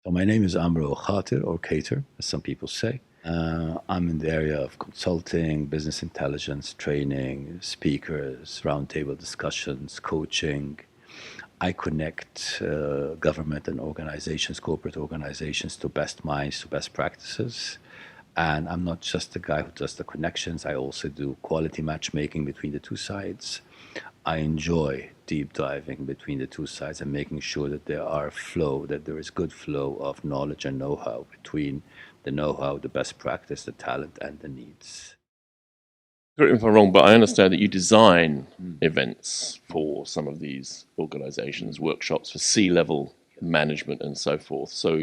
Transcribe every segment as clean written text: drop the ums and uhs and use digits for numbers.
So my name is Amro Khater or Khater, as some people say. I'm in the area of consulting, business intelligence, training, speakers, roundtable discussions, coaching. I connect government and organizations, corporate organizations, to best minds, to best practices. And I'm not just the guy who does the connections, I also do quality matchmaking between the two sides. I enjoy deep diving between the two sides and making sure that there is good flow of knowledge and know-how between the know-how, the best practice, the talent, and the needs. Correct me if I'm wrong, but I understand that you design events for some of these organizations, workshops for C-level management and so forth. So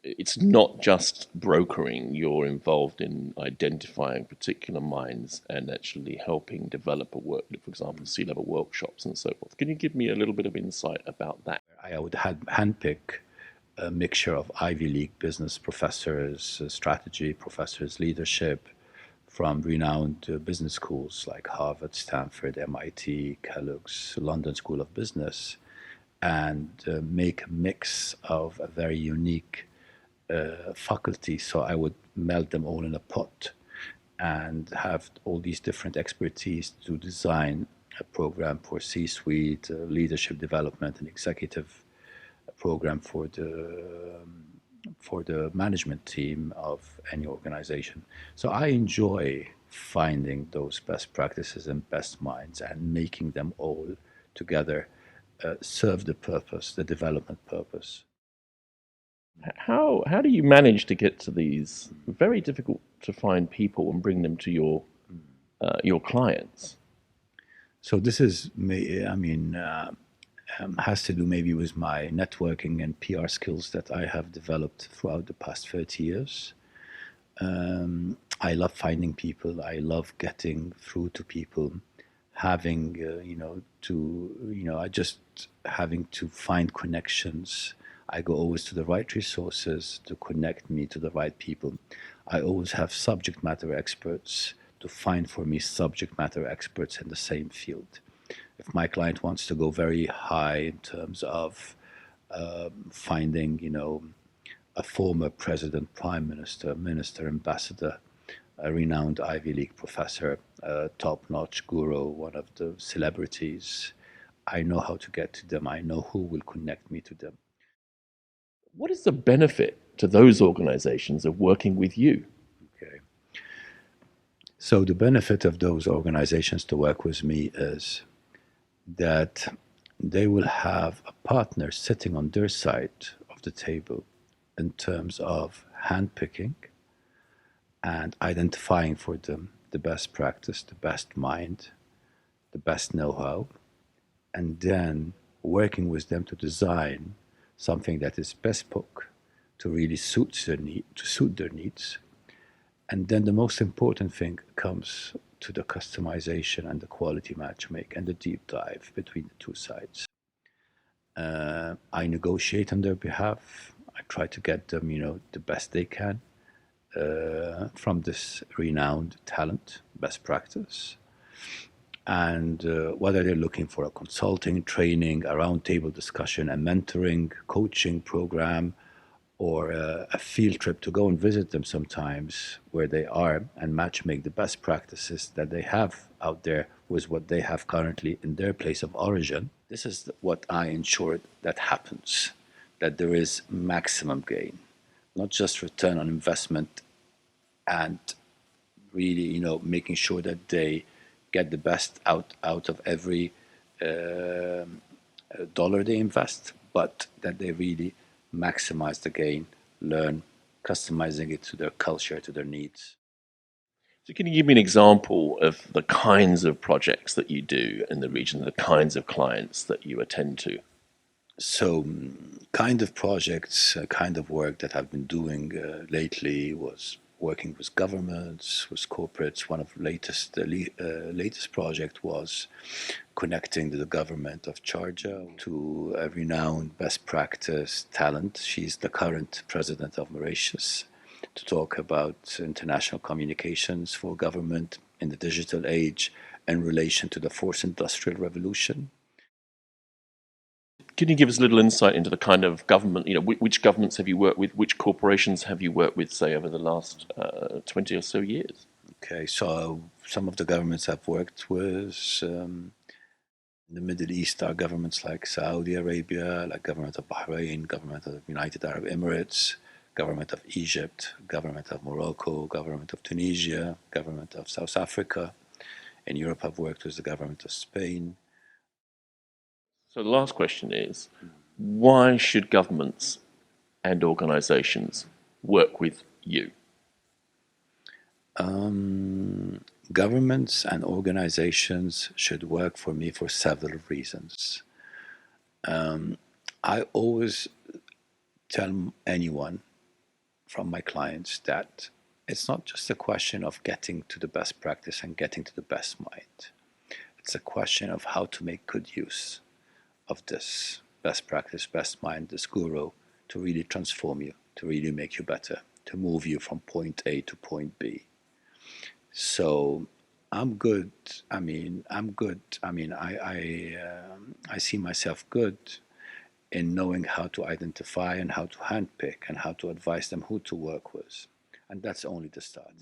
it's not just brokering, you're involved in identifying particular minds and actually helping develop a work, for example, C-level workshops and so forth. Can you give me a little bit of insight about that? I would handpick a mixture of Ivy League business professors, strategy professors, leadership from renowned business schools like Harvard, Stanford, MIT, Kellogg's, London School of Business, and make a mix of a very unique faculty. So I would melt them all in a pot and have all these different expertise to design a program for C-suite, leadership development, and executive program for the management team of any organization. So I enjoy finding those best practices and best minds and making them all together serve the purpose, the development purpose. How do you manage to get to these very difficult to find people and bring them to your clients? So this is, has to do maybe with my networking and PR skills that I have developed throughout the past 30 years. I love finding people. I love getting through to people, having, I just having to find connections. I go always to the right resources to connect me to the right people. I always have subject matter experts to find for me subject matter experts in the same field. If my client wants to go very high in terms of finding, a former president, prime minister, minister, ambassador, a renowned Ivy League professor, a top-notch guru, one of the celebrities, I know how to get to them. I know who will connect me to them. What is the benefit to those organizations of working with you? Okay. So the benefit of those organizations to work with me is that they will have a partner sitting on their side of the table in terms of handpicking and identifying for them the best practice, the best mind, the best know how, and then working with them to design something that is bespoke to really suit their needs. And then the most important thing comes to the customization and the quality matchmaking and the deep dive between the two sides. I negotiate on their behalf. I try to get them, the best they can from this renowned talent, best practice. And whether they're looking for a consulting, training, a roundtable discussion, a mentoring, coaching program, or a field trip to go and visit them sometimes where they are and match make the best practices that they have out there with what they have currently in their place of origin. This is what I ensure that happens, that there is maximum gain, not just return on investment and really, making sure that they get the best out of every dollar they invest, but that they really maximize the gain, learn, customizing it to their culture, to their needs. So can you give me an example of the kinds of projects that you do in the region, the kinds of clients that you attend to? So, kind of projects, kind of work that I've been doing lately was working with governments, with corporates. One of the latest project was connecting the government of Georgia to a renowned best practice talent. She's the current president of Mauritius, to talk about international communications for government in the digital age in relation to the fourth industrial revolution. Can you give us a little insight into the kind of government, which governments have you worked with, which corporations have you worked with, say, over the last 20 or so years? Okay, so some of the governments I've worked with in the Middle East are governments like Saudi Arabia, like government of Bahrain, government of United Arab Emirates, government of Egypt, government of Morocco, government of Tunisia, government of South Africa. In Europe, I've worked with the government of Spain. So the last question is, why should governments and organizations work with you? Governments and organizations should work for me for several reasons. I always tell anyone from my clients that it's not just a question of getting to the best practice and getting to the best mind. It's a question of how to make good use of this best practice, best mind, this guru, to really transform you, to really make you better, to move you from point A to point B. So I'm good. I'm good. I see myself good in knowing how to identify and how to handpick and how to advise them who to work with, and that's only the start.